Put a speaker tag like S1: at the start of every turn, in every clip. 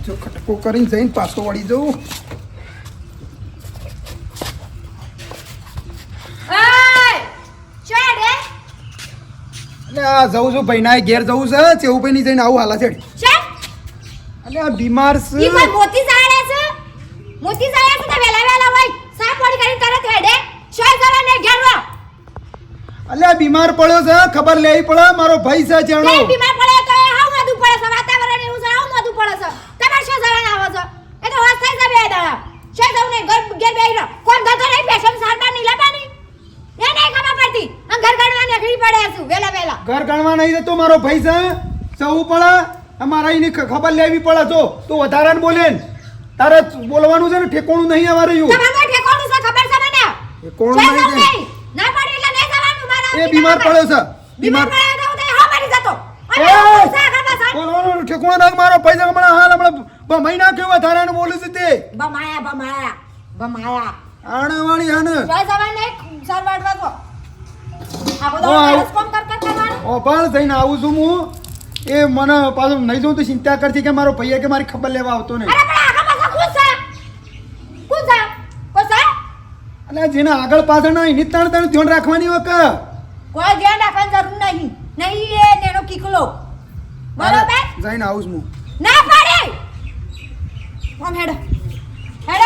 S1: જો ખટકો કરીને જઈને પાછો વળી જવું. એટલે આ જવું છું ભાઈના ઘેર જવું છે. ચેવું ભાઈ જઈને આવું હાલા છે. એટલે આ બીમાર છે.
S2: મોતી સાળે છે તો વેલા વેલા હોય સાપ પડી કરીને તરત હેડે શોય જરા ને ઘેર રો.
S1: એટલે આ બીમાર પડ્યો છે, ખબર લેવી પડે. મારો ભાઈ છે જાણો.
S2: બીમાર પડે તો હાવ મધુ પડે છે, વાતાવરણ એવું છે, હાવ મધુ પડે છે. તમાર શું જવાન આવે છે? એ તો હોશ થઈ જবে દાડા. શું જવું ને ઘર ઘેર બેહી રહો. કોણ ધતો નહીં પેશન સારવાર નહીં લાબાની. એ નહીં ખબર પડતી. આ ઘર ગણવા નીકળી પડે છું વેલા વેલા.
S1: ઘર ગણવા નહીં જતો. મારો ભાઈ છે, જવું પડે. અમારા એની ખબર લેવી પડે. જો તું વધારે બોલે ને તારે બોલવાનું છે ને, ઠેકોણું નહીં આવે રહ્યું.
S2: તમારું ઠેકોણું છે ખબર છે મને.
S1: ઠેકોણું નહીં.
S2: ના પડે એટલે નહીં જવાનું મારા.
S1: એ બીમાર પડ્યો છે.
S2: બીમાર પડ્યો તો હા મારી જતો.
S1: બોલવાનું ઠેકોણું નાખ. મારો પૈસા હમણાં બમાઈ નાખ્યો. વધારે બોલે છે તે
S2: બમાયા
S1: આણાવાળી હાને
S2: જય જવાન નહીં સરવાડવા તો. આ બધો કોમ કર કરવાનું.
S1: ઓ પણ થઈને આવું છું હું. એ મને પાછું નહીં જોઉં તો ચિંતા કરતી કે મારો ભૈયા કે મારી ખબર લેવા આવતો નહીં.
S2: અરે પણ આગળ પાછળ કોણ છે
S1: એટલે જેને આગળ પાછળ ના એની તાણ ધ્યાન રાખવાની હોય કે
S2: કોઈ ધ્યાન રાખવાની જરૂર નહીં એ નેનો કીકલો બરોબર.
S1: જઈને આવું છું હું.
S2: ના પાડી ઓમ હેડો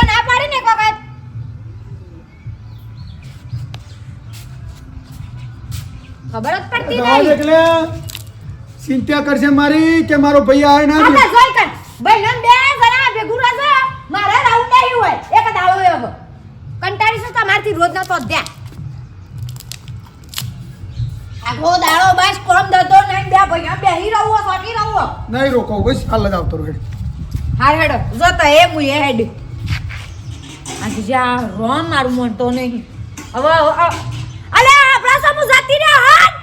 S2: ના પાડી ને કોક ખબર જ પડતી નહીં.
S1: એટલે ચિંતા કરશે મારી કે મારો ભૈયા આવે ના
S2: આપણે જોઈ કર ભાઈ નન બે જણા ભેગું રહેશે. મારે રાઉન્ડ નહીં હોય એક દાડો હોય હવે કંટાળી છે તમારથી રોજ ના તો દે આખો દાડો બસ કોમ દતો નહીં. બે ભૈયા બેહી રહો સોટી રહો
S1: નહીં રોકો બસ હાલ જ આવતો રહે.
S2: હાર હેડો જોતા એ મુએ હેડ આ જા રોન મારું મન તો નહીં હવે અલે આપણા સમૂહ જાતી રે હાથ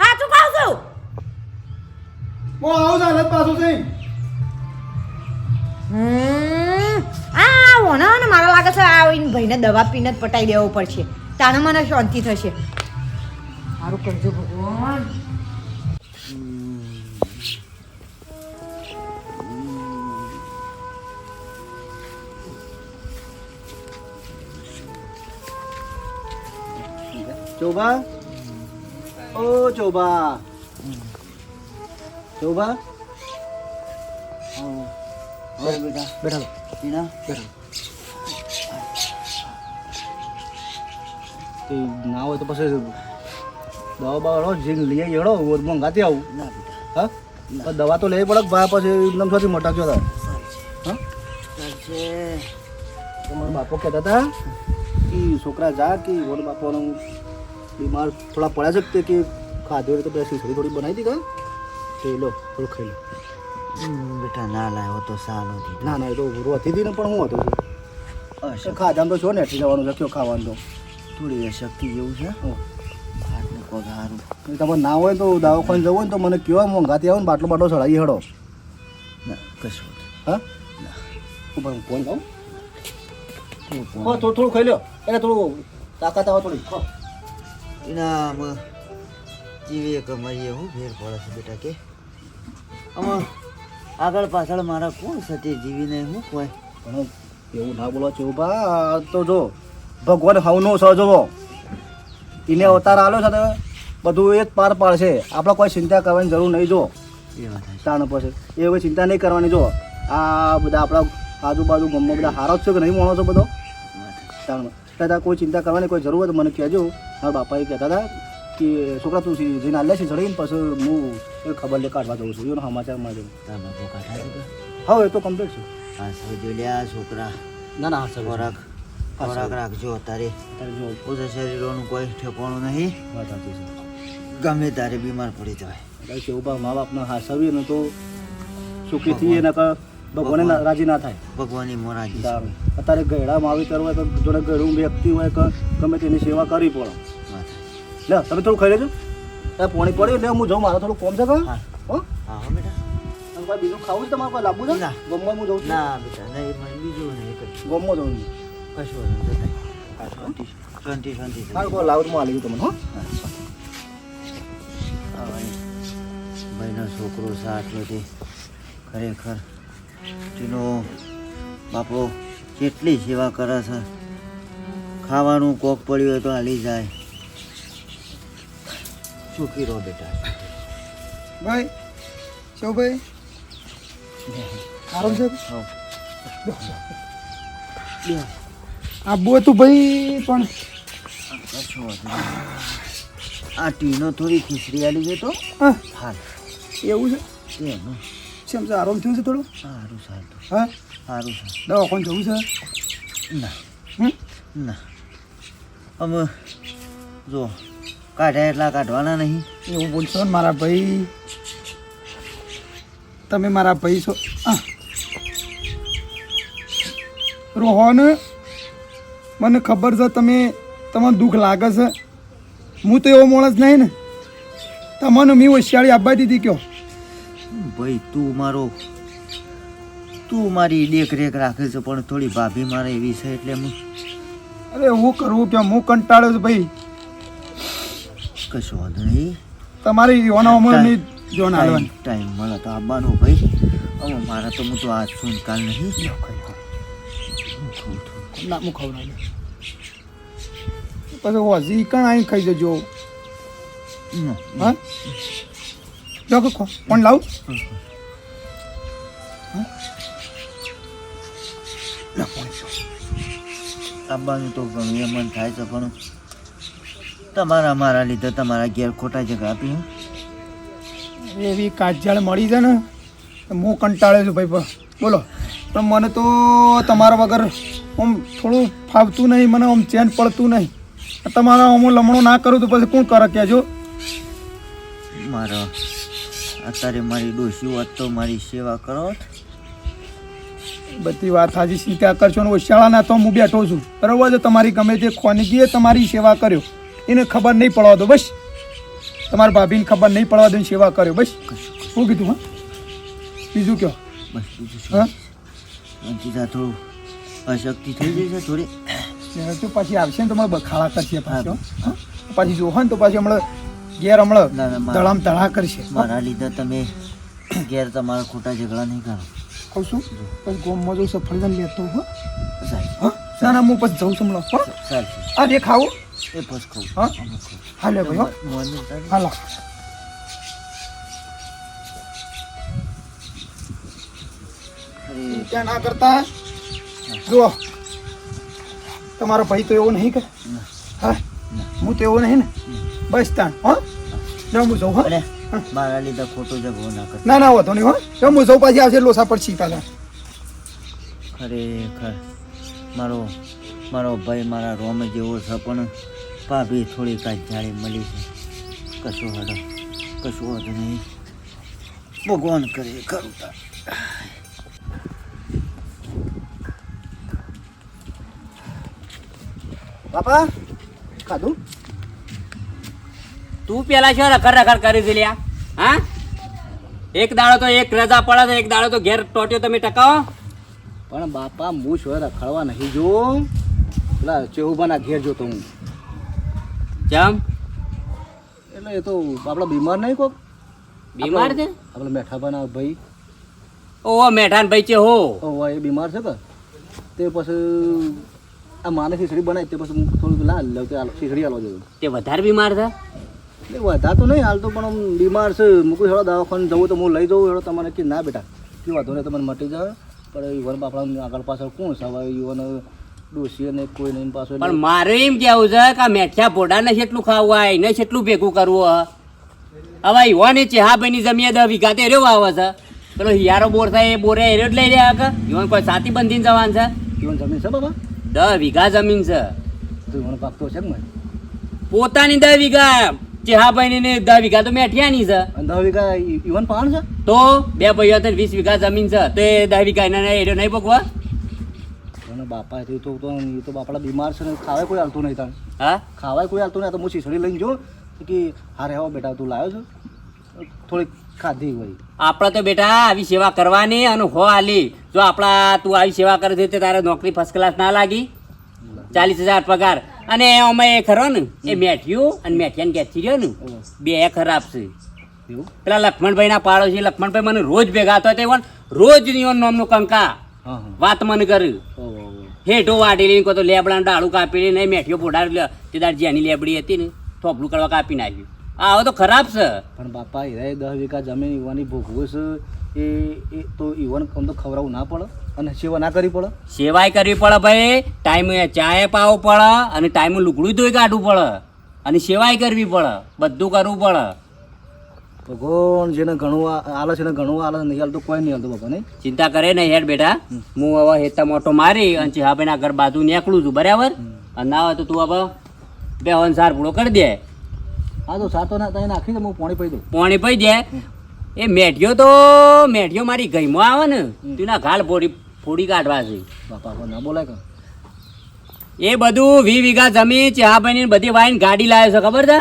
S2: હાથું કહું છું.
S1: હું આવું ચાલત પાછું જઈ.
S2: ને મારા લાગે છે આ ભાઈને દવા પીને જ પટાઈ દેવું પડશે. તાને મને શાંતિ થશે. સારું કરજો ભગવાન.
S3: ચોબા ઓ ચોબા ચોબા બેટા બેઠા બીના બેઠા ના હોય તો પછી દવા બવા જે લઈ હેડો મંગાતી આવું ના બેટા હા દવા તો લેવી પડે ભાઈ પછી એકદમ સાથી મટાક્યો હતા હા તમારા બાપો કહેતા હતા કે છોકરા જા કે વડ બાપાનું બીમાર થોડા પડ્યા છે કે ખાધો તો પછી થોડી બનાવી હતી કા તે લો થોડું ખાઈ લો
S4: બેટા ના લાવ્યો તો સારું
S3: ના ના એ તો રોતી હતી ને પણ હું હતો છું ખાધામ તો છો ને એટલી જવાનું છે કયો ખાવાનું તો
S4: થોડી શક્તિ જેવું છે ભાતને કોક સારું
S3: તમારે ના હોય તો દવાખાને જવું હોય ને તો મને કહેવા મોંઘાથી આવો ને બાટલો બાટલો ચડાવી હેડો
S4: ના કશું
S3: હા ઉપર હું ફોન લાવું થોડું થોડું ખાઈ લો એટલે થોડું તાકાત આવે થોડી
S4: એના જીવીએ કે મરીએ હું ફેર પડે છે બેટા કે આમાં આગળ પાછળ મારા કોણ સતી જીવીને હું કોઈ
S3: પણ એવું ના બોલો છો બા તો જો ભગવાન હવનો સહજવો એને અવતાર આલ્યો છે તો બધું એ જ પાર પાડશે. આપણે કોઈ ચિંતા કરવાની જરૂર નહીં. જો
S4: એ વાત
S3: તાણ પછી એ હવે ચિંતા નહીં કરવાની. જો આ બધા આપણા આજુબાજુ ગામમાં બધા હારો જ છે કે નહીં માણો છો બધો તાણ કહેતા કોઈ ચિંતા કરવાની કોઈ જરૂર હોય તો મને કહેજો. મારા બાપા એ કહેતા હતા કે છોકરા તું જઈને આલ્યા છે ચડીને પછી હું એ ખબર લે કાઢવા જઉં છું એનો સમાચાર મળે
S4: તારા બાપો કાઢા છે
S3: હા એ તો કમ્પ્લીટ છે.
S4: હા સમજો લ્યા છોકરા
S3: ના ના હા
S4: ખોરાક રાખજો તારે
S3: જો
S4: ઓછા શરીરોનું કોઈ ઠેકાણું નહીં.
S3: વાત સાચી છે.
S4: ગમે તારે બીમાર પડી જાય
S3: એટલે કેવું બા મા બાપના હાસવીએ ને તો સુખી થઈએ ને ભગવાને રાજી ના થાય.
S4: ભગવાનની મોરાજી
S3: તારે અત્યારે ગયડા માવીતર હોય તો જોડે ગયડું વ્યક્તિ હોય કે ગમે તેની સેવા કરવી પડે. લે તમે થોડું ખાઈ લેજો. પોણી પડ્યું એટલે હું જાઉં મારે થોડું કોમ છે કે
S4: હા
S3: હો
S4: હા હો બેટા
S3: અને કોઈ બીજું ખાવું છે તમારે કોઈ લાવવું છે
S4: ના.
S3: ગમમાં હું જાઉં છું.
S4: ના બેટા નહીં મને બીજું નહીં કશું
S3: ગમમાં જાઉં છું.
S4: કશું જતા શાંતિ શાંતિ શાંતિ
S3: હા કોઈ લાવું હું આવી તમને હો
S4: ભાઈનો છોકરો સાચો તે ખરેખર તેનો બાપો કેટલી સેવા કરે છે. ખાવાનું કોક પડ્યું હોય તો હાલી જાય. સુખી રહો બેટા.
S1: ભાઈ શિવભાઈ આરામ છે
S4: હો.
S1: આબુ હતું ભાઈ પણ
S4: કશો વાંધો નહીં. આ ટીનો થોડી ખીચડી આલી છે તો
S1: હા
S4: હાલ
S1: એવું છે
S4: એમ
S1: કેમ છે આરામ થયું છે થોડું
S4: સારું સારું
S1: હા
S4: સારું છે.
S1: દવાખાને જવું છે
S4: ના
S1: હમ
S4: ના અમે જો કાઢ્યા એટલા કાઢવાના નહીં.
S1: એવું બોલશો ને મારા ભાઈ તમે મારા ભાઈ છો રોહન મને ખબર છે તમને દુઃખ લાગે છે. હું તો એવો માણસ નહીં ને તમને મેં હોશિયારી આપવા દીધી કયો
S4: ભાઈ તું મારી દેખરેખ રાખે છે પણ થોડી ભાભી મારે એવી છે એટલે હું
S1: અરે હું કરવું કે હું કંટાળ્યો છું ભાઈ.
S4: કશો વાંધો નહીં.
S1: તમારી યોના અમર નહીં જોન હાલવાની
S4: ટાઈમ મળે તો આવવાનો ભાઈ. હવે મારા તો હું તો આજ છું ને કાલ નહીં.
S1: ના હું ખવડાવું પછી હજી કણ આવી ખાઈ જજો હા જો કે કોણ લાવું
S4: આવવાનું તો ઘણું એ મન થાય છે પણ મારા લીધે તમારા ઘેર ખોટા જગ્યા આપી.
S1: એવી કાજળ મળી છે ને તો હું કંટાળ્યો છું ભાઈ બોલો પણ મને તો તમારા વગર આમ થોડું ફાવતું નહીં મને આમ ચેન પડતું નહીં તમારા હું લમણો ના કરું તો પછી કોણ કરે કહેજો.
S4: મારો અત્યારે મારી ડોશી હોત તો મારી સેવા કરો.
S1: બધી વાત હાજી ચિંતા કરશો ને શાળાના તો હું બેઠો છું બરાબર છે. તમારી ગમે તે ખોનગીએ તમારી સેવા કર્યો એને ખબર નહીં પડવા દો બસ. તમારા ભાભીને ખબર નહીં પડવા દો સેવા કર્યો બસ. શું કીધું હા બીજું કયો
S4: બસ બીજું
S1: હા
S4: અંકિતા થોડું અશક્તિ થઈ ગઈ છે થોડી.
S1: તો પછી આવશે ને તો મને બખાડા કરશે પાછો પછી જોહો ને તો પછી હમણાં ઘેર હમણાં ધડામ ધડા કરશે.
S4: મારા લીધે તમે ઘેર તમારા ખોટા ઝઘડા નહીં કરો.
S1: કહું છું પછી ગોમમાં જવું સફળતા લેતો હો
S4: સાહેબ
S1: હા ના ના હું પછી જઉં છું હમણાં હો
S4: સાહેબ
S1: આ દે ખાવું
S4: એ બસ કહું
S1: હા હાલે ભાઈ હો હાલો ત્યાં ના કરતા જુઓ તમારો ભાઈ તો એવો નહીં કે હા હું તો એવો નહીં ને બસ ત્યાં હા જો હું જઉં હા
S4: મારા લીધે ખોટો ઝઘડો ના કર.
S1: ના ના હોતો નહીં હો જો હું જઉં પાછી આવશે લોસા પડશે પાછા.
S4: ખરેખર મારો ભાઈ મારા રોમ જેવો છે પણ ભાભી થોડી કાંઈ મળી છે. કશું વાંધો નહીં. ભગવાન કરે ખરું તાર.
S3: બાપા ખાધું
S5: તું પેલા શું રખડ કરી છે લ્યા હા? એક દાડો તો એક રજા પડે છે, એક દાડો તો ઘેર ટોટ્યો તમે ટકાવો.
S3: પણ બાપા હું શું રખડવા નહીં જો પેલા ચેહુબાના ઘેર જોતો હું.
S5: ચમ
S3: એટલે એ તો આપણા બીમાર નહીં કોક
S5: બીમાર છે?
S3: આપણે મેઠાબાના ભાઈ
S5: ઓહો મેઠાન ભાઈ છે હો.
S3: એ બીમાર છે કે તે પછી આ માને ખીચડી બનાવી તે પછી હું થોડુંક લાલ લઉં કે ખીચડી હાલવા જવું.
S5: તે વધારે બીમાર છે?
S3: એટલે વધારે તો નહીં હાલ તો પણ આમ બીમાર છે. મૂકું હેડો દવાખાને જવું તો હું લઈ જાઉં હેડો તમારે કે ના બેટા કે વાંધો નહીં તમને મટી જાય પણ યુવાન આપણા આગળ પાછળ કોણ છે હવે યુવાન ડોસી ને કોઈ નહીં પાછળ.
S5: પણ મારે એમ કેવું છે કે આ મેઠિયા પોડાને કેટલું ખાવું હોય એને કેટલું ભેગું કરવું હ? હવે યુવાને ચેહાભાઈની જમીએ 10 વીઘા તો એર્યો વાવે છે, પેલો હિયારો બોર થાય એ બોરે એર્યો જ લઈ રહ્યા કે યુવાન કોઈ સાથી બંધીને જવાનું છે?
S3: યુવાન જમીન છે બાબા
S5: 10 વીઘા જમીન છે
S3: તો યુવાન પાકતો છે કે મને
S5: પોતાની 10 વીઘા, ચેહાભાઈની ને 10 વીઘા તો મેઠિયાની છે.
S3: અને 10 વીઘા યુવાન પાણ છે
S5: તો બે ભાઈઓ 20 વીઘા જમીન છે તો એ 10 વીઘા એના એર્યો નહીં પકવા?
S3: અને બાપા એ તો એ તો બાપડા બીમાર છે ને ખાવાય કોઈ હાલતું નહીં તાણ
S5: હા
S3: ખાવાય કોઈ હાલતું નહીં. તો હું શીસડી લઈને જો કે હારે હવા બેટા તું લાવ્યો છો થોડીક ખાધી હોય.
S5: આપણે તો બેટા આવી સેવા કરવાની અને હો આલી જો આપણા તું આવી સેવા કરે છે તો તારે નોકરી ફર્સ્ટ ક્લાસ ના લાગી? 40,000 પગાર અને અમે ખરો ને એ મેઠિયું અને મેઠિયાને ગેસી રહ્યો ને બે ખરાબ છે.
S3: એવું
S5: પેલા લક્ષ્મણભાઈના પાડોશી લક્ષ્મણભાઈ મને રોજ ભેગા થતા હોય રોજ નિયોન નામનું કંકા
S3: હા હા
S5: વાત મને કર્યું
S3: ઓહો
S5: હેઠો વાટી લઈને કહો તો લેબડાનું ડાળું કાપી લઈને મેઠીઓ પોડાડ્યો તે દાડ જેની લેબડી હતી ને થોપલું કરવા કાપી નાખ્યું આ હવે તો ખરાબ છે
S3: પણ બાપા હીરાએ 10 વીઘા જમીન ઈવાની ભોગવું છે એ તો ઈવન આમ તો ખવડાવવું ના પડે અને સેવા ના કરવી પડે
S5: સેવાય કરવી પડે ભાઈ ટાઈમે ચાય પાવો પડે અને ટાઈમે લુગડું ધોઈ કાઢવું પડે અને સેવાય કરવી પડે બધું કરવું પડે
S3: ભગવાન જેને ઘણું આલે છે ને ઘણું આલે નહીં હાલતું કોઈ નહીં હાલતું બાપા નહીં
S5: ચિંતા કરે ને હેડ બેટા હું હવે હેતા મોટો મારી અને ચિહાભાઈ ના ઘર બાજુ નીકળું છું બરાબર અને ના હોય તો તું હવે બે સાર પૂરો કરી દે
S3: હા તો સાતો ના તને નાખી દે હું પાણી પી દઉં
S5: પોણી પઈ જાય એ મેઠિયો મારી ગઈમાં આવે ને તું ઘાલ ફોડી કાઢવા છે
S3: બાપા હવે ના બોલાય કે
S5: એ બધું 20 વીઘા જમીન ચિહાભાઈ ની બધી વાઈને ગાડી લાવે છે ખબર છે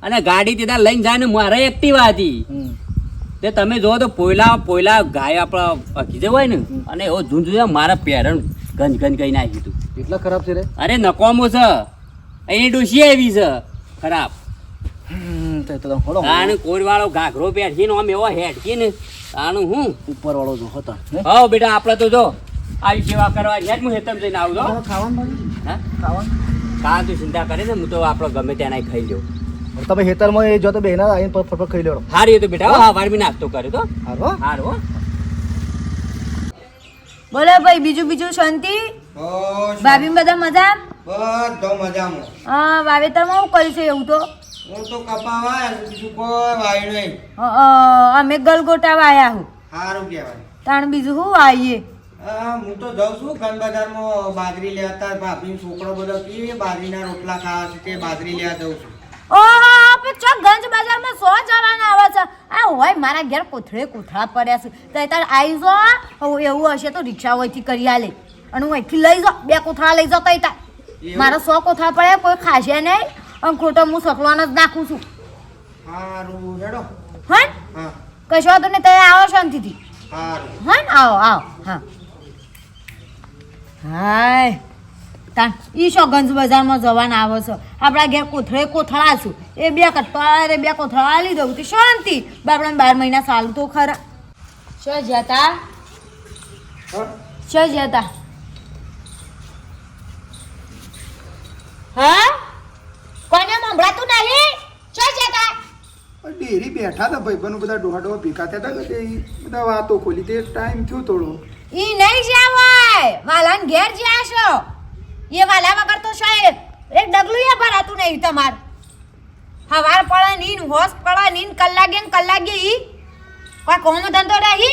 S5: અને ગાડી ત્યાં લઈને જાય ને મારે એક્ટિવા હતી તે તમે જો તો પોયલા ગાય આપણા કીધે હોય ને અને એવો ઝૂંઝ મારા પેરણ ગંજ કહી નાખ્યું હતું
S3: એટલા ખરાબ છે રે
S5: અરે નકોમો છે એની ડોસી આવી છે ખરાબ
S3: તો તો હળો
S5: તાણ કોરવાળો ઘાઘરો પહેરશીને આમ એવો હેડકી ને તાણું હું
S3: ઉપર વાળો જો હતા ને
S5: હા બેટા આપણે તો જો આવી સેવા કરવા હેડ હું હેતમ જઈને આવું જો
S3: ખાવાનું
S5: હા
S3: ખાવાનું
S5: કા તું ચિંતા કરે ને હું તો આપણો ગમે ત્યાં ખાઈ લઉં
S3: તમે હેતરમાં એ જો તો બેના આવીને ફટફટ ખાઈ લેવાનો
S5: હારી તો બેટા હા વારમી નાસ્તો કર્યો તો
S3: હારો
S5: હારો હો.
S2: બોલો ભાઈ બીજું શાંતિ ભાભી બધા મજા
S1: બધો મજામાં
S2: હા વાવેતરમાં હું કર્યું છે એવું તો
S1: હું તો કપાવા બીજું કોઈ વાય નહીં
S2: અમે ગલગોટા વાયા હું
S1: સારું કહેવાય
S2: તાણ બીજું શું આવીએ
S1: હું તો જાઉં છું ગન બજારમાં બાજરી લેતા ભાભી છોકરો બધો કે બાજરીના રોટલા ખાવા છે તે બાજરી લેવા જઉં છું
S2: ઓહો આપણે ચો ગંજ બજારમાં સો જવાના આવે છે આ હોય મારા ઘેર કોથળા પડ્યા છે તો તાર આવી જો એવું હશે તો રિક્ષા હોયથી કરી આલે અને હું અહીંથી લઈ જાઉં 2 કોથળા લઈ જાઉં તો મારા 100 કોથળા પડે કોઈ ખાશે નહીં અને ખોટો હું સકવાનો જ નાખું છું
S1: સારું હેડો
S2: હા
S1: હા
S2: કશો વાંધો નહીં તમે આવો શાંતિથી
S1: સારું
S2: હા ને આવો હા હાય તાન ઈ શો ગંજ બજારમાં જવાના આવે છે આપણા ઘેર કોથળા છું એ 2 કટપા 2 કોથળા આલી દઉં તો શાંતિ બાપડા 12 મહિના સાલું તો ખરા શું જતા હા કોને મંભળાતું નહીં શું જતા
S1: ડેરી બેઠા હતા ભાઈ બધા ડોહા ભેગા થયા હતા કે બધા વાતો ખોલી તે ટાઈમ થયો થોડો
S2: ઈ નહીં જાવાય વાલાન ઘેર જ્યા છો એ વાલા વગર તો શાયદ એક ડગલું એ ભરાતું નહીં તમાર હવાર પડે નીન હોશ પડે નીન કલાકે ઈ કોઈ કોમ ધંધો રહી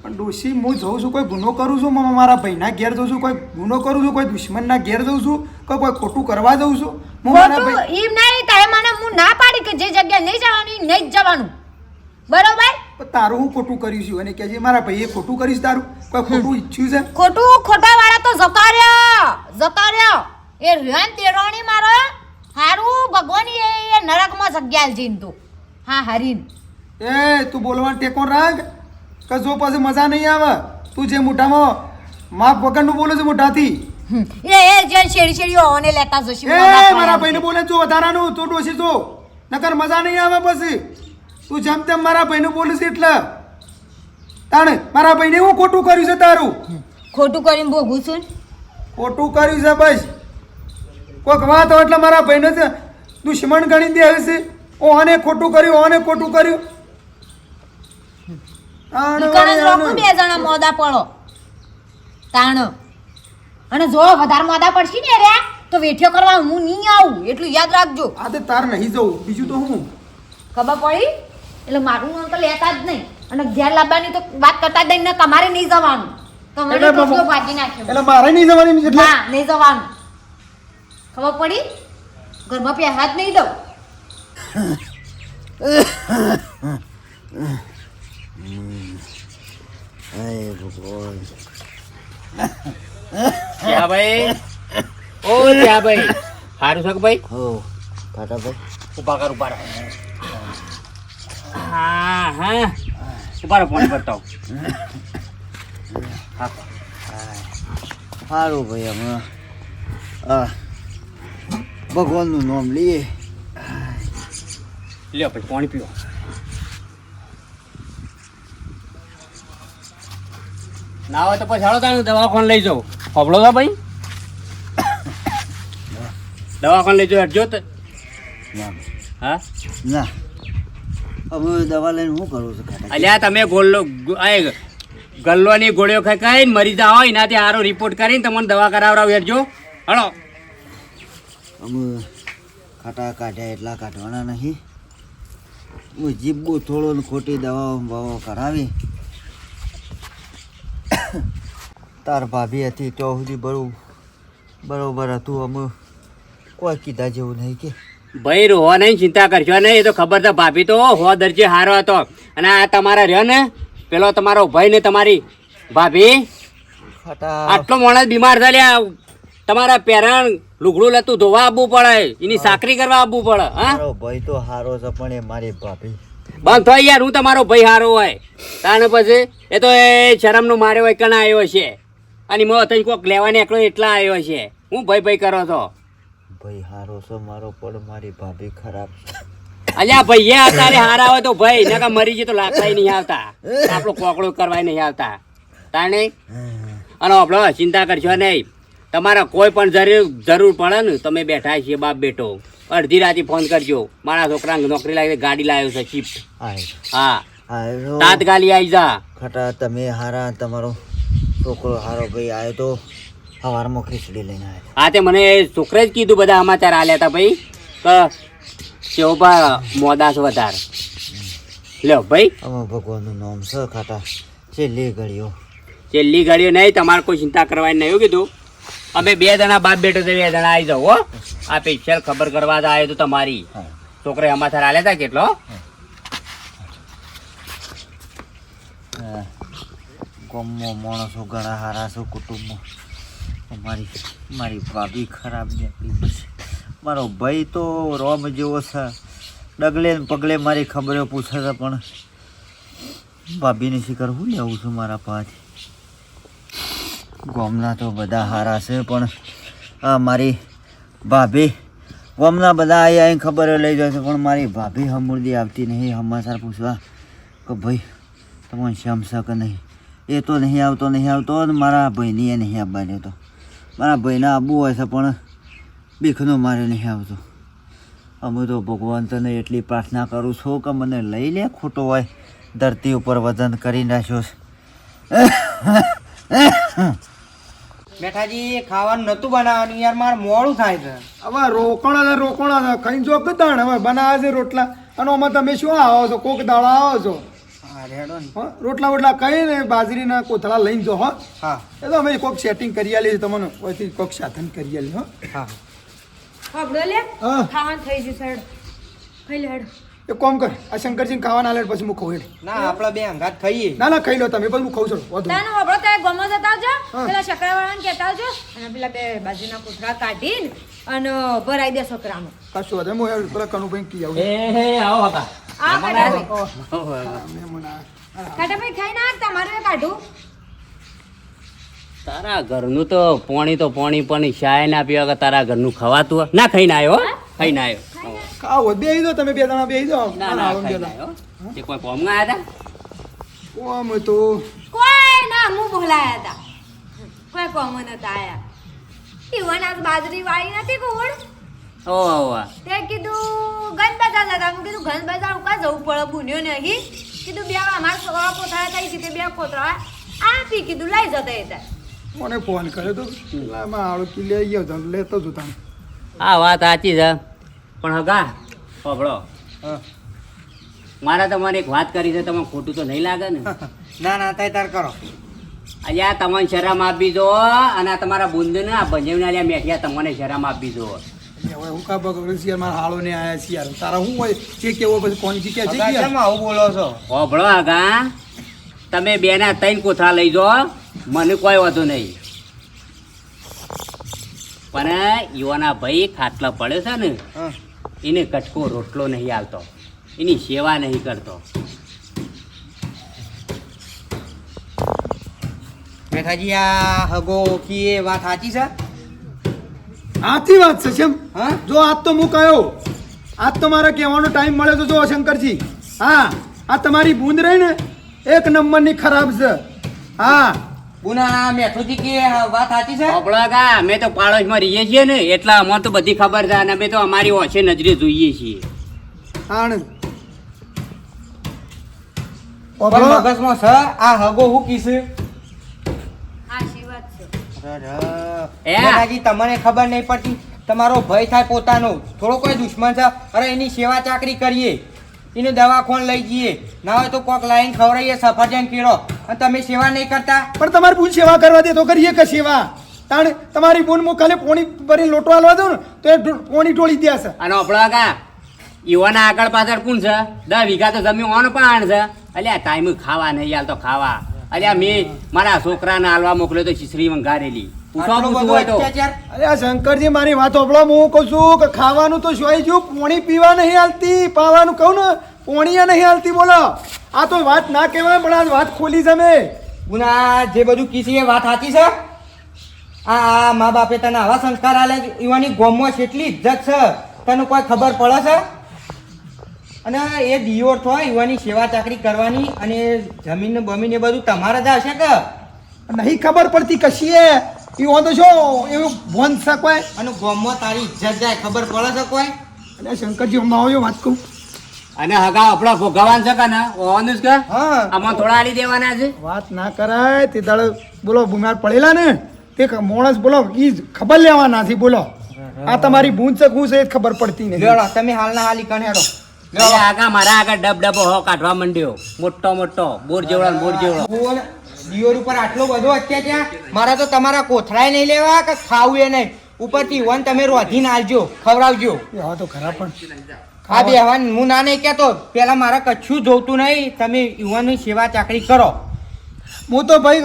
S1: પણ ડોશી હું જઉં છું કોઈ ગુનો કરું છું મારા ભાઈના ઘેર જઉં છું કોઈ ગુનો કરું છું કોઈ દુશ્મનના ઘેર જઉં છું કોઈ ખોટું કરવા જઉં છું હું મારા
S2: ખોટું
S1: ભાઈ
S2: ઈમ નહીં તારે મને હું ના પાડી કે જે જગ્યાએ નહીં જવાનું ઈ નહીં જ જવાનું બરોબર
S1: પણ તારું હું ખોટું કર્યું છું અને કે મારા ભાઈએ ખોટું કરીશ તારું કોઈ ખોટું ઈચ્છ્યું છે
S2: ખોટા વાળા તો જતા રહ્યો એ રેન તેડોણી મારો હારું ભગવાન એ નરકમાં જગ્યા જઈને તો હા હરીન
S1: એ તું બોલવાનું ટેકો રાખ કે જો પછી મજા નહીં આવે તું જે મોઢામાં માપ વગરનું બોલે છે મોઢાથી
S2: એ જે શેડી ઓને લેતા જશે
S1: એ મારા ભાઈને બોલે જો વધારાનું તું ડોશી જો નકર મજા નહીં આવે પછી તું જેમ તેમ મારા ભાઈને બોલે છે એટલે તાણે મારા ભાઈને હું ખોટું કર્યું છે તારું
S2: ખોટું કરીને ભોગું છું
S1: ખોટું કર્યું છે બસ કોઈક વાત હોય એટલે મારા ભાઈને છે દુશ્મન ગણી દે છે ઓને ખોટું કર્યું
S2: ઈકણ રોકું 2 જણા મોદા પડો તાણ અને જો વધારે મોદા પડશી ને રે તો વેઠ્યો કરવા હું નહીં આવું એટલું યાદ રાખજો
S1: આ તે તાર નહીં જવું બીજું તો હું
S2: ખબર પડી એટલે મારું નામ તો લેતા જ નહીં અને ઘેર લાવવાની તો વાત કરતા જ નહીં ને તમારે નહીં જવાનું તમારે
S1: એટલે
S2: ટોપલો ભાજી નાખ્યો
S1: એટલે મારે નહીં જવાની એટલે
S2: ના નહીં જવાનું ખબર પડી ઘરમાં પે હાથ નહીં દઉં
S4: અરે ભગવાન
S5: ત્યાં ભાઈ ઓ ત્યાં ભાઈ સારું છે કે ભાઈ
S4: હો કાકા ભાઈ
S5: ઉભા કર હા ઉભા રહો પાણી ભરતા હા
S4: સારું ભાઈ હમણાં ભગવાનનું નામ લઈએ
S5: લ્યો ભાઈ પાણી પીવો. ના હોય તો પછી હાલો તાણે દવાખાને લઈ જાઉં. ફબળો તો ભાઈ દવાખાને લઈ જાઉં હટજો તો.
S4: ના
S5: હા
S4: ના હવે દવા લઈને શું કરું છું ખાટા
S5: અલ્યા તમે ગલ્લોની ગોળીઓ ખાઈને મરી જાઓ એનાથી સારો રિપોર્ટ કરીને તમને દવા કરાવડાવ હેરજો. હલો
S4: અમે ખાટા કાઢ્યા એટલા કાઢવાના નહીં. હું જીબું થોડો ને ખોટી દવાઓ બવાઓ કરાવી. તાર ભાભી હતી તો સુધી બરોબર હતું. અમે કોઈ કીધા જેવું નહીં કે
S5: ભાઈ રોવા નહીં, ચિંતા કરશો નહીં. એ તો ખબર છે ભાભી તો હો દરજે હારો હતો. અને આ તમારા રહ્યો ને પેલો તમારો ભાઈ ને તમારી ભાભી
S4: ખાટા
S5: આટલો માણસ બીમાર થયા. તમારા પેરણ લુગડું લતું ધોવા આપવું પડે, એની સાકરી કરવા આપવું પડે. હા
S4: મારો ભાઈ તો હારો છે પણ એ મારી ભાભી
S5: બંધ થાય યાર. હું તમારો ભાઈ હારો હોય તાને પછી એ તો એ શરમનો માર્યો હોય કણા આવ્યો છે અને મો થઈ કોક લેવાને એકલો એટલા આવ્યો છે. હું ભાઈ કરો છો?
S4: ભાઈ હારો છે મારો પણ મારી ભાભી ખરાબ છે.
S5: અલ્યા ભાઈ અત્યારે હારા હોય તો ભાઈ નકા મરી જાય તો લાકડા નહીં આવતા, આપણો કોકડો કરવા નહીં આવતા તાણે. અને આપણો ચિંતા કરશો નહીં. તમારા કોઈ પણ જરૂર પડે ને તમે બેઠા છીએ બાપ બેટો. અડધી રાતે ફોન કરજો. મારા છોકરાને નોકરી લાવી ગાડી લાવ્યો છે શિફ્ટ. હા તાત્કાલિક આવી જા.
S4: ખટા તમે હારા તમારો છોકરો હારો ભાઈ આવ્યો તો સવારમાં ખીચડી લઈને આવ્યો.
S5: હા તે મને છોકરે જ કીધું બધા સમાચાર આલ્યા હતા ભાઈ કે શેવભા મોદાસ વધારે લ્યો ભાઈ.
S4: અમે ભગવાનનું નામ છે ખાટા છેલ્લી ઘડીઓ
S5: છેલ્લી ઘડીઓ નહીં, તમારે કોઈ ચિંતા કરવાની નહીં. એવું કીધું અમે 2 જણા બાપ બેટો 2 જણા આવી જાઓ. હો આ સ્પેશિયલ ખબર કરવા આવ્યો તો તમારી છોકરે સમાચાર આલ્યા હતા કેટલો.
S4: ગામમાં માણસો ઘણા હારા છે કુટુંબમાં. મારી ભાભી ખરાબ નીકળી. બસ મારો ભાઈ તો રોમ જેવો છે. ડગલે ને પગલે મારી ખબરો પૂછે છે પણ ભાભીની શિકાર હું લેવું છું મારા પાસેથી. ગામના તો બધા હારા છે પણ આ મારી ભાભી ગામના બધા અહીં ખબર લઈ જાય છે પણ મારી ભાભી હમુરદી આવતી નહીં સમાચાર પૂછવા કે ભાઈ તમને શમ છે કે નહીં. એ તો નહીં આવતો અને મારા ભાઈની એ નહીં આવવા દેતો. મારા ભાઈને આવવું હોય છે પણ બીખનો મારે નહીં આવતો. અમે તો ભગવાન તને એટલી પ્રાર્થના કરું છું કે મને લઈ લે. ખોટો હોય ધરતી ઉપર વજન કરી નાખ્યો છે.
S6: બેઠાજી ખાવાનું નતું બનાવવાનું યાર, મારે મોડું થાય છે.
S1: હવે રોકણા ખાઈને જો કદાણ હવે બનાવે છે રોટલા. અને આમાં તમે શું આવો છો? કોક દાડા આવો છો?
S6: હા રેડો ને.
S1: હા રોટલા વોટલા કહીને બાજરીના કોથળા લઈને જો. હા
S6: હા
S1: એ તો અમે કોક સેટિંગ કરી આલી તમને ઓયથી કોક સાધન કરી આલી.
S6: હા
S2: હબડો લે
S1: હા
S2: ખાવાનું થઈ ગયું સાહેબ. ખાઈ લે હેડ.
S1: એક કામ કર આ શંકરજી ખાવાના આલે પછી હું ખાઉં હેડ.
S6: ના આપણે બે અંગાત ખાઈએ.
S1: ના ખાઈ લો તમે પછી હું ખાઉં છું. વધુ
S2: તાનો હબડો તારે ગમો જતા આવજો.
S1: હા.
S2: પેલા શકરાવાળાને કહેતા આવજો અને પેલા 2 બાજુના કોથળા કાઢીને અને ભરાઈ દે શકરામાં.
S1: કશું વધે હું હેડ પેલા કનુભાઈ કી આવું.
S5: આવો હતા
S2: આ કાઢો.
S1: મહેમાન આ.
S2: કાઢાભાઈ ખાઈને આ તમારે કાઢું.
S5: તારા ઘરનું તો પોણી પણ શાય ના પીવા કે તારા ઘરનું ખવાતું હોય. ના ખાઈને આવ્યો હો? ખાઈને આવ્યો.
S1: ખાઓ બેહી દો તમે 2 જણા બેહી જાઓ.
S5: ના ના ખાઈને આવ્યો. એ કોઈ કોમમાં આવ્યા હતા?
S1: ઓમ તો
S2: કોઈ ના હું બોલાયા હતા. કોઈ કોમો નતા આયા. ઈવન આજ બાજરી વાળી નથી કોણ.
S5: ઓહ
S2: તે કીધું ગંજ બજાર જતા. હું કીધું ગંજ બજાર ઉકા જવું પડે બુન્યો નહીં. કીધું 2 અમારા છોકરા કોથળા થઈ છે તે 2 કોથળા આપી કીધું લઈ જતા હતા.
S1: મને ફોન કર્યો તો લામાં આળો કી લઈ ગયો તો લેતો જ તમે.
S5: આ વાત સાચી છે પણ હગા પકડો. મારે તમારે એક વાત કરી છે, તમે ખોટું તો નહીં લાગે ને?
S6: ના ના થાય તાર કરો.
S5: અલ્યા તમને શરમ આપી દો. અને આ તમારા બુંદને આ ભંજવના લ્યા મેઠિયા તમને શરમ આપી દો.
S1: હવે હું કા બગડે છે યાર, મારા હાળો ને આયા છે યાર. તારા શું હોય જે કેવો પછી કોણ કી કે છે
S6: અગા
S1: યાર.
S6: કેમ આવું બોલો છો?
S5: હોભળો હગા, તમે 2 ના 3 કોથળા લઈ જાઓ, મને કોઈ વાંધો નહીં. પણ યુવાના ભાઈ ખાટલા પડે છે ને
S6: હા
S5: એને કટકો રોટલો નહીં આવતો, એની સેવા નહીં કરતો.
S6: બેઠાજી આ હગો કી એ વાત સાચી છે?
S1: આથી વાત છે કેમ?
S6: હા
S1: જો આજ તો હું કયો આજ તો મારા કહેવાનો ટાઈમ મળ્યો તો જો શંકરજી. હા, આ તમારી બૂંદ રહી ને એક નંબરની ખરાબ છે. હા,
S6: બુના મેઠુજી કે વાત સાચી છે
S5: આપણો કા અમે તો પાડોશમાં રહીએ છીએ ને એટલે અમને તો બધી ખબર છે અને અમે તો અમારી ઓછે નજરે જોઈએ છીએ.
S1: આણંદ
S6: પણ મગજમાં છે આ હગો હું કીધું
S2: સાચી વાત છે.
S6: મેઠાજી તમને ખબર નહીં પડતી તમારો ભય થાય પોતાનો થોડો કોઈ દુશ્મન છે અરે એની સેવા ચાકરી કરીએ એને દવાખાન લઈ જઈએ ના હોય તો કોક લાઈન ખવડાવીએ સફરજન કીડો અને તમે સેવા નહીં કરતા
S1: પણ તમારી બૂન સેવા કરવા દે તો કરીએ કે સેવા. તાણે તમારી બૂન હું ખાલી પોણી ભરી લોટો હાલવા દઉં ને તો એ પોણી ઢોળી દે છે.
S5: અને આપણો કા યુવાના આગળ પાછળ કોણ છે 10 વીઘા તો જમીન ઓન પાણ છે. અલ્યા ટાઈમ ખાવા નહીં હાલ તો ખાવા. અલ્યા મેં મારા છોકરાને હાલવા મોકલ્યો તો શ્રી વંગારેલી પૂછવા
S6: આટલો
S5: પૂછવું
S6: બધો
S5: હોય તો
S6: અત્યાચાર
S1: અરે આ શંકરજી મારી વાત સાંભળો. હું કહું છું કે ખાવાનું તો સોય જો પોણી પીવા નહીં હાલતી, પાવાનું કહું ને પોણીએ નહીં હાલતી. બોલો આ તો વાત ના કહેવાય પણ આ વાત ખોલી જમે.
S6: ગુના જે બધું કીધી એ વાત સાચી છે આ મા બાપે તને આવા સંસ્કાર આલે એવાની ગોમમાં કેટલી ઇજ્જત છે તને કોઈ ખબર પડે છે અને એ દિયોર થાય એવાની સેવા ચાકરી કરવાની અને જમીન બમીન એ બધું તમારે જ હશે કે
S1: નહીં ખબર પડતી કશી એ તો શું એવું ભોન છે કોઈ.
S6: અને ગોમમાં તારી ઇજ્જત જાય ખબર પડે છે કોઈ
S1: અને શંકરજી હમણાં આવ્યો વાત કહું.
S5: અને હગા આપણો ભોગવાન છે કે ના ઓવાનું જ કે
S6: હા
S5: આમાં થોડા આલી દેવાના છે.
S1: વાત ના કરાય તે દાડે બોલો બીમાર પડેલા ને તે માણસ બોલો ઈ જ ખબર લેવાના નથી. બોલો આ તમારી બૂંદ છે શું છે એ જ ખબર પડતી નહીં.
S6: લેડો તમે હાલના હાલી કણેડો
S5: એટલે આગા મારા આગળ ડબડબો હો કાઢવા માંડ્યો મોટો મોટો બોર જેવડો ને બોર જેવડો.
S6: દિયોર ઉપર આટલો બધો અત્યાચાર મારા તો તમારા કોથળાય નહીં લેવા કે ખાવું એ નહીં ઉપરથી વન તમે રોધીને આલજો ખવડાવજો
S1: એ હા તો ખરા પણ
S6: આ બે હવાન હું ના નહીં કહેતો પેલા મારા કચ્છું જોતું નહીં તમે યુવાનની સેવા ચાકરી કરો
S1: હું તો ભાઈ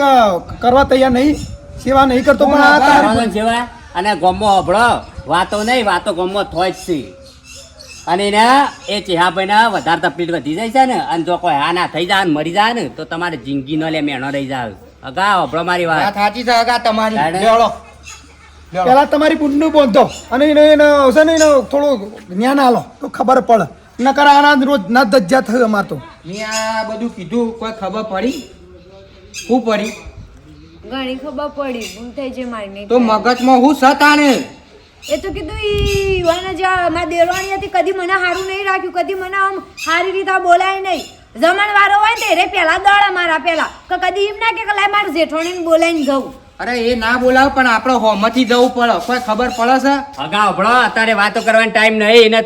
S1: કરવા તૈયાર નહીં, સેવા નહીં કરતો પણ આ તારી
S5: કરવાનો જેવા અને ગોમો હભળો વાતો નહીં વાતો ગોમો થોય જ છે. અને એને એ ચેહાભાઈ ના વધારે તકલીફ વધી જાય છે ને અને જો કોઈ હા ના થઈ જાય ને મરી જાય ને તો તમારે જિંદગી નો લે મેણો રહી જાય. અગા હભળો મારી
S6: વાત
S5: વાત.
S6: સાચી છે અગા તમારી
S5: તાણે?
S6: લેવડો
S1: પેલા તમારી બુનનું બોંધો અને એને હશે ને એને થોડું જ્ઞાન આલો તો ખબર પડે. નકર આના રોજ ના દજ્જા થયું અમાર તો.
S6: મેં આ બધું કીધું કોઈ ખબર પડી શું પડી
S2: ઘણી ખબર પડી ભૂલ થઈ છે મારી નહીં
S6: તો મગજમાં હું સતાને
S2: એ તો કીધું ઈ યુવાને જે મારી દેરવાણી હતી કદી મને સારું નહીં રાખ્યું, કદી મને આમ સારી રીતે બોલાય નહીં. જમણવારો હોય ને રે પેલા દોડા મારા પેલા કે કદી એમ ના કે લાય મારે જેઠોણીને બોલાઈને જવું.
S6: અરે એ ના બોલાવ પણ આપણે હોમથી જવું પડે કોઈ ખબર પડે છે
S5: અગા હભળો અત્યારે વાતો કરવાનો ટાઈમ નહીં એને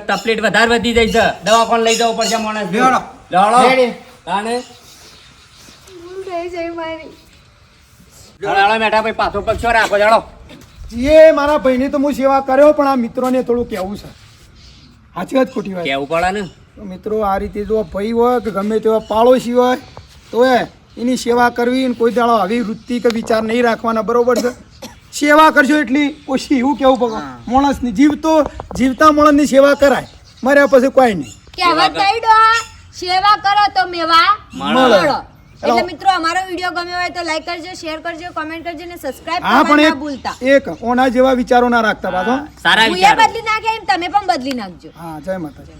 S5: તકલીફ વધારે વધી જાય છે. દવાખાને લઈ જવું પડશે માણસ.
S6: લેવડો.
S5: લેવડો.
S6: લેડી.
S5: તાણે
S2: ભૂલ થઈ છે મારી.
S5: હાલો મેઠા ભાઈ પાછો પક્ષો રાખો જાડો.
S1: જે મારા ભાઈની તો હું સેવા કર્યો પણ આ મિત્રોને થોડું કહેવું છે. સાચી વાત ખોટી વાત.
S5: કેવું પડે ને
S1: તો મિત્રો આ રીતે જો ભાઈ હોય કે ગમે તેવા પાડોશી હોય તો એની સેવા કરવી અને કોઈ દાડો આવી વૃત્તિ કે વિચાર નહીં રાખવાના. બરોબર છે? સેવા કરશો એટલી ઓછી એવું કેવું પડે માણસની. જીવતા માણસની સેવા કરાય, મર્યા પછી કોઈ નહીં.
S2: કહેવત થઈ ડોહા, સેવા કરો તો મેવા
S5: મળે.
S2: મળો. એટલે મિત્રો અમારો વિડીયો ગમ્યો હોય તો લાઈક કરજો, શેર કરજો, કમેન્ટ કરજો અને સબસ્ક્રાઇબ
S1: હા
S2: કરવાનું ના
S1: પણ
S2: ભૂલતા.
S1: એક ઓના જેવા વિચારો ના રાખતા પાછો.
S5: સારા
S2: હું એ
S5: વિચારો.
S2: બદલી નાખે એમ તમે પણ બદલી નાખજો.
S1: હા, જય માતાજી.